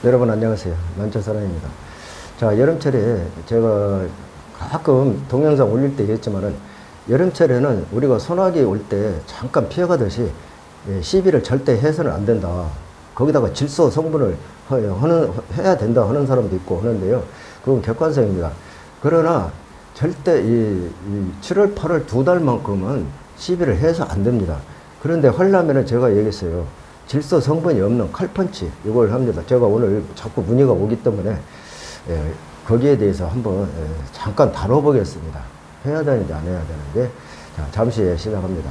여러분 안녕하세요. 난초사랑입니다. 자, 여름철에 제가 가끔 동영상 올릴 때 했지만은 여름철에는 우리가 소나기 올 때 잠깐 피해가듯이 시비를 절대 해서는 안 된다. 거기다가 질소 성분을 해야 된다 하는 사람도 있고 하는데요. 그건 객관성입니다. 그러나 절대 이 7월, 8월 두 달만큼은 시비를 해서 안 됩니다. 그런데 하려면은 제가 얘기했어요. 질소 성분이 없는 칼펀치 이걸 합니다. 제가 오늘 자꾸 문의가 오기 때문에 거기에 대해서 한번 잠깐 다뤄보겠습니다. 해야 되는지 안 해야 되는지. 자, 잠시 후에 시작합니다.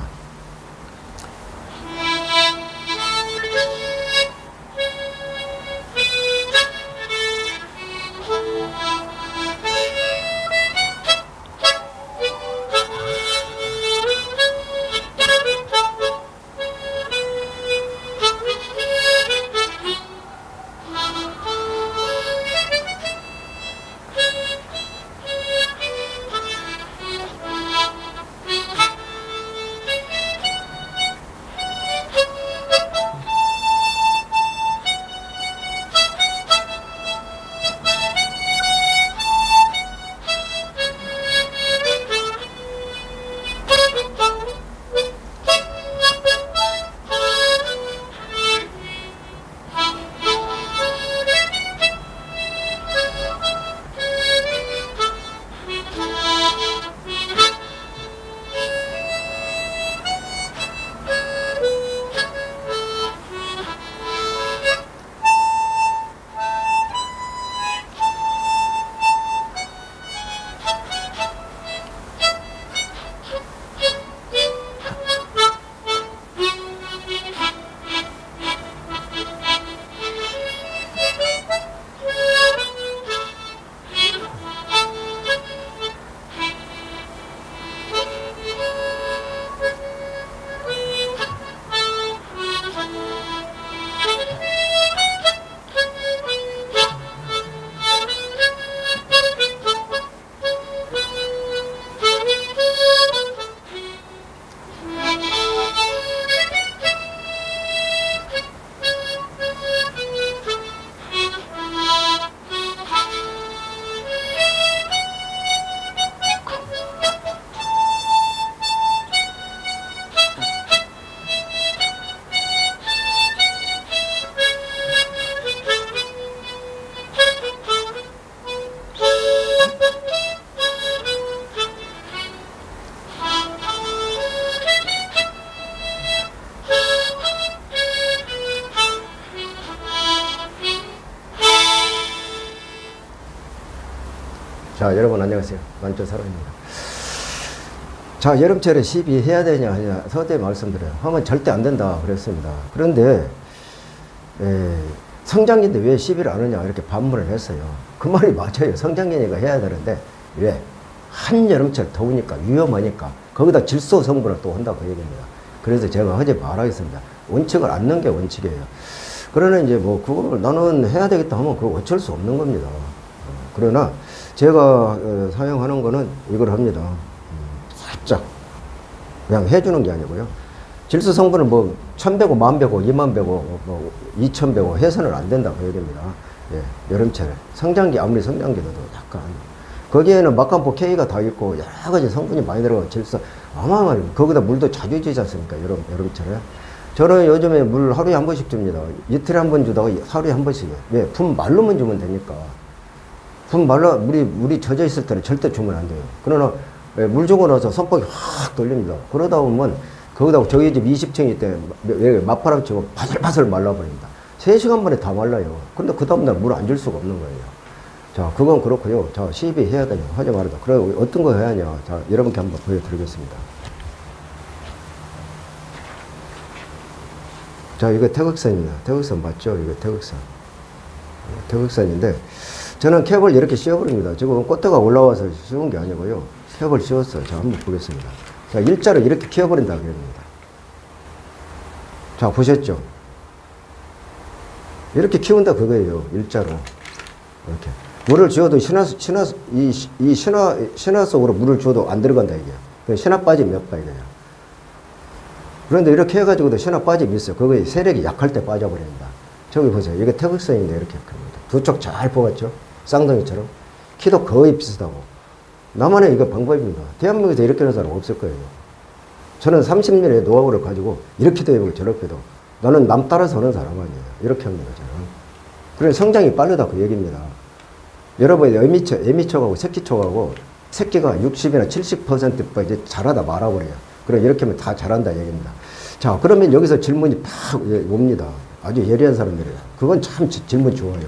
자, 여러분 안녕하세요. 난초사랑입니다. 자, 여름철에 시비 해야 되냐 하냐 서두에 말씀드려요. 하면 절대 안 된다 그랬습니다. 그런데 성장기인데 왜 시비를 안 하냐 이렇게 반문을 했어요. 그 말이 맞아요. 성장기니까 해야 되는데 왜? 한여름철 더우니까 위험하니까 거기다 질소 성분을 또 한다고 얘기합니다. 그래서 제가 하지 말아야겠습니다. 원칙을 안는 게 원칙이에요. 그러나 이제 뭐 그걸 나는 해야 되겠다 하면 그거 어쩔 수 없는 겁니다. 그러나 제가 사용하는 거는 이걸 합니다. 살짝 그냥 해주는 게 아니고요. 질소 성분은 뭐 1000배고 10,000배고 20,000배고 뭐 2,000배고 해서는 안 된다 그 얘기입니다. 여름철에 성장기 아무리 성장기도 약간 거기에는 막간포 K가 다 있고 여러 가지 성분이 많이 들어가고 질소 어마어마해요. 거기다 물도 자주 주지 않습니까? 여름철에 저는 요즘에 물 하루에 한 번씩 줍니다. 이틀에 한 번 주다가 하루에 한 번씩이에요. 왜? 품 말로만 주면 되니까. 품 말라 물이 젖어 있을 때는 절대 주면 안 돼요. 그러나 물 주고 나서 선풍기 확 돌립니다. 그러다 보면 거기다 저희 집 20층이 때 맞바람 치고 바슬바슬 말라버립니다. 3시간 만에 다 말라요. 근데 그 다음날 물 안 줄 수가 없는 거예요. 자, 그건 그렇고요. 자, 시비 해야 되냐 하지 말아다. 그래 어떤 거 해야 하냐. 자, 여러분께 한번 보여드리겠습니다. 자, 이거 태극선입니다. 태극선 맞죠? 이거 태극선. 태극선인데 저는 캡을 이렇게 씌워버립니다. 지금 꽃대가 올라와서 씌운 게 아니고요. 캡을 씌웠어요. 자, 한번 보겠습니다. 자, 일자로 이렇게 키워버린다 그럽니다. 자, 보셨죠? 이렇게 키운다 그거예요. 일자로. 이렇게. 물을 지어도 신화 속으로 물을 주어도 안 들어간다 이게. 신화 빠지면 몇 바 이거예요. 그런데 이렇게 해가지고도 신화 빠짐이 있어요. 그거에 세력이 약할 때 빠져버립니다. 저기 보세요. 이게 태극선인데 이렇게 큽니다. 두 쪽 잘 뽑았죠? 쌍둥이처럼. 키도 거의 비슷하고. 나만의 이거 방법입니다. 대한민국에서 이렇게 하는 사람 없을 거예요. 저는 30년의 노하우를 가지고 이렇게도 해보고 저렇게도. 나는 남 따라서 하는 사람 아니에요. 이렇게 합니다, 저는. 그래서 성장이 빠르다 그 얘기입니다. 여러분이 애미초하고 새끼초하고 새끼가 60이나 70% 이제 잘하다 말아버려요. 그럼 이렇게 하면 다 잘한다 얘기입니다. 자, 그러면 여기서 질문이 팍 옵니다. 아주 예리한 사람들이에요. 그건 참 질문 좋아요.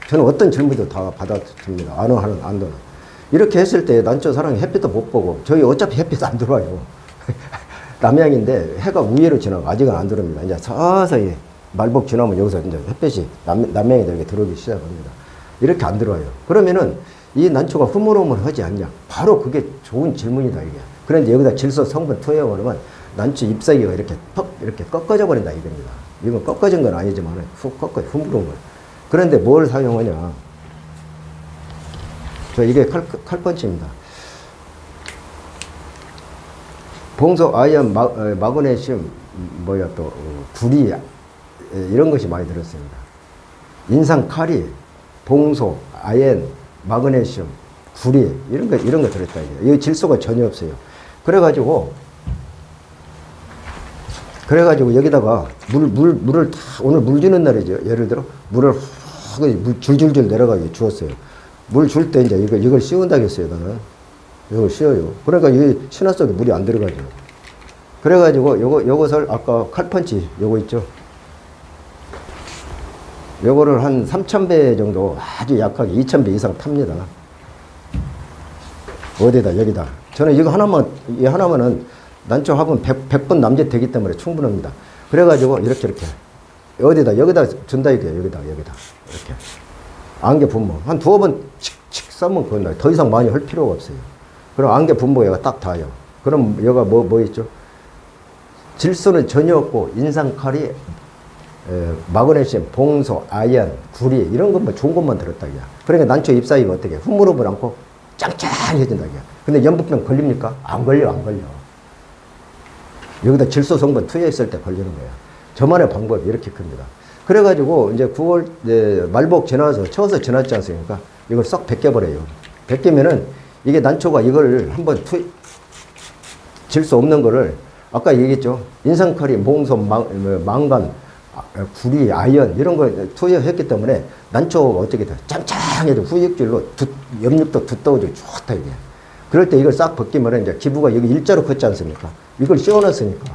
저는 어떤 질문도 다 받아줍니다. 안 도는. 이렇게 했을 때 난초 사랑이 햇빛도 못 보고 저희 어차피 햇빛 안 들어와요. 남양인데 해가 우회로 지나고 아직은 안 들어옵니다. 이제 서서히 말복 지나면 여기서 이제 햇빛이 남양에도 이렇게 들어오기 시작합니다. 이렇게 안 들어와요. 그러면은 이 난초가 흐물흐물하지 않냐? 바로 그게 좋은 질문이다 이게. 그런데 여기다 질소 성분 투여하면 난초 잎사귀가 이렇게 퍽 이렇게 꺾어져 버린다 이겁니다. 이건 꺾어진 건 아니지만 훅 꺾어 흐물흐물. 그런데 뭘 사용하냐? 이게 칼펀치입니다. 봉소, 아연, 마그네슘, 구리, 이런 것이 많이 들었습니다. 인상, 카리, 봉소, 아연, 마그네슘, 구리, 이런 거 들었다. 여기 질소가 전혀 없어요. 그래가지고 여기다가 물을 다, 오늘 물 주는 날이죠. 예를 들어, 물을 줄줄줄 내려가게 주었어요. 물 줄 때 이제 이걸 씌운다겠어요, 나는. 이걸 씌워요. 그러니까 이 신화 속에 물이 안 들어가죠. 그래가지고 요것을 아까 칼펀치 요거 있죠. 요거를 한 3000배 정도 아주 약하게 2000배 이상 탑니다. 어디다, 여기다. 저는 이 하나만은 난초 화분 100번 남짓 되기 때문에 충분합니다. 그래가지고 이렇게. 어디다, 여기다 준다 이게 여기다. 이렇게. 안개 분모. 한 두어 번 칙칙 싸면 그건 더 이상 많이 할 필요가 없어요. 그럼 안개 분모 얘가 딱 닿아요. 그럼 여기가 뭐 있죠? 질소는 전혀 없고, 인상, 카리, 마그네슘, 봉소, 아연, 구리, 이런 것만 좋은 것만 들었다. 그러니까 난초 잎사귀가 어떻게 흐물흐물 않고 짱짱해진다. 근데 연분병 걸립니까? 안 걸려. 여기다 질소 성분 투여했을 때 걸리는 거예요. 저만의 방법이 이렇게 큽니다. 그래가지고 이제 9월 말복 지나서 쳐서 지났지 않습니까? 이걸 싹 벗겨버려요. 벗기면은 이게 난초가 이걸 한번 질소 없는 거를 아까 얘기했죠. 인상칼리, 몽소, 망간, 구리, 아연 이런 걸 투여했기 때문에 난초가 어떻게 돼? 짱짱해도 후육질로 염육도 두꺼워지고 좋다 이게. 그럴 때 이걸 싹 벗기면 이제 기부가 여기 일자로 컸지 않습니까? 이걸 씌워놨으니까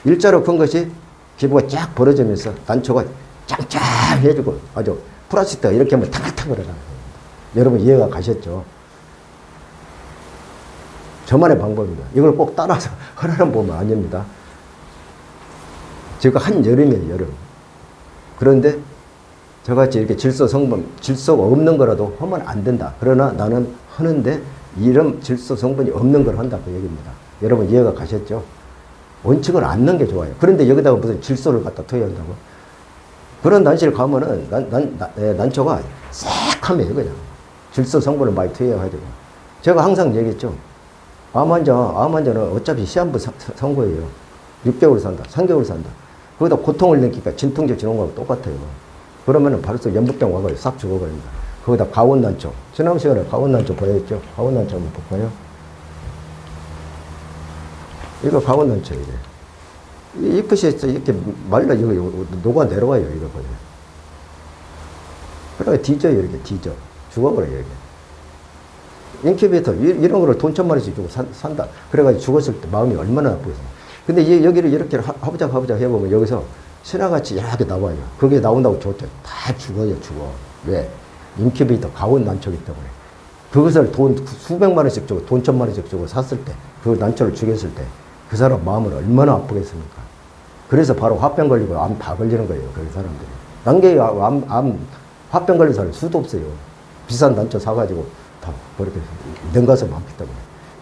일자로 큰 것이 기부가 쫙 벌어지면서 난초가 짱짱해지고 아주 플라스틱 이렇게 하면 탕글탕글하다. 여러분 이해가 가셨죠? 저만의 방법입니다. 이걸 꼭 따라서 하라는 법은 아닙니다. 지금 한여름이에요, 여름. 그런데 저같이 이렇게 질소가 없는 거라도 하면 안 된다. 그러나 나는 하는데 이런 질소 성분이 없는 걸 한다. 그 얘기입니다. 여러분 이해가 가셨죠? 원칙을 안 넣는 게 좋아요. 그런데 여기다가 무슨 질소를 갖다 투여한다고? 그런 난시를 가면은 난초가 새카매요, 그냥. 질소 성분을 많이 투여해가지고. 제가 항상 얘기했죠. 암 환자는 어차피 시한부 선고예요. 6개월 산다, 3개월 산다. 거기다 고통을 느끼니까 진통제 주는 거하고 똑같아요. 그러면은 벌써 연부병 와가지고 싹 죽어버립니다. 거기다 가온난초. 지난 시간에 가온난초 보여줬죠? 가온난초 한번 볼까요? 이거 가온난초, 이게. 잎이 이렇게 말라, 이거 녹아 내려와요, 이거 보세요. 그러니까 뒤져요, 이렇게 뒤져. 죽어버려요, 이게. 인큐베이터, 이런 거를 돈 1000마리씩 주고 산다. 그래가지고 죽었을 때 마음이 얼마나 아프겠어요. 근데 여기를 이렇게 하부작 해보면 여기서 신화같이 이렇게 나와요. 그게 나온다고 좋죠. 다 죽어요, 죽어. 왜? 인큐베이터 가온 난초기 때문에. 그것을 돈 수백만 원씩 주고 돈 1000마리씩 주고 샀을 때, 그 난초를 죽였을 때, 그 사람 마음을 얼마나 아프겠습니까? 그래서 바로 화병 걸리고 암 다 걸리는 거예요, 그 사람들이. 난개 화병 걸린 사람이 수도 없어요. 비싼 난초 사가지고 다 그렇게 능가서 많기 때문에.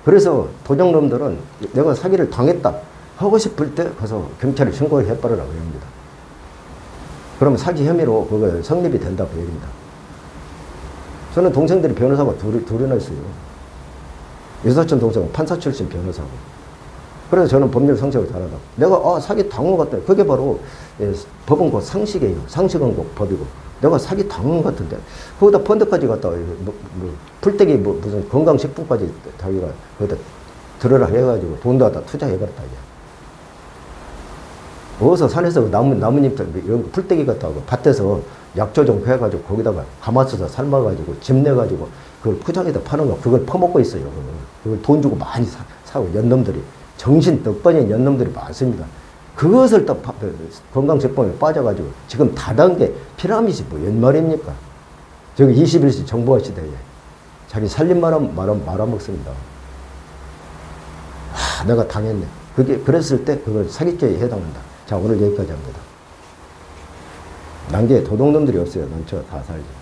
그래서 도적놈들은 내가 사기를 당했다 하고 싶을 때 가서 경찰에 신고를 해버리라고 합니다. 그러면 사기 혐의로 그거 성립이 된다고 얘기입니다. 저는 동생들이 변호사가 둘이나 있어요. 유사촌 동생은 판사 출신 변호사고. 그래서 저는 법률 상식을 잘하다. 내가 사기 당한 것 같다. 그게 바로 법은 곧 상식이에요. 상식은 곧 법이고. 내가 사기 당한 것 같은데 거기다 펀드까지 갖다가 풀떼기 무슨 건강식품까지 자기가 거기다 들어라 해가지고 돈도 갖다 투자해버렸다. 어디서 산에서 나뭇잎 이런 거 풀떼기 갖다가 밭에서 약초 좀 해가지고 거기다가 가마솥에 삶아가지고 집 내가지고 그걸 포장해서 파는 거 그걸 퍼먹고 있어요. 그걸 돈 주고 많이 사고 연놈들이 정신 떡번인 연놈들이 많습니다. 그것을 또 건강식품에 빠져가지고 지금 다단계 피라미드 뭐웬 말입니까? 저기 21세기 정보화 시대에 자기 살림만 말아먹습니다. 내가 당했네. 그랬을 때 그걸 사기죄에 해당한다. 자, 오늘 여기까지 합니다. 난게 도둑놈들이 없어요. 난처가 다 살죠.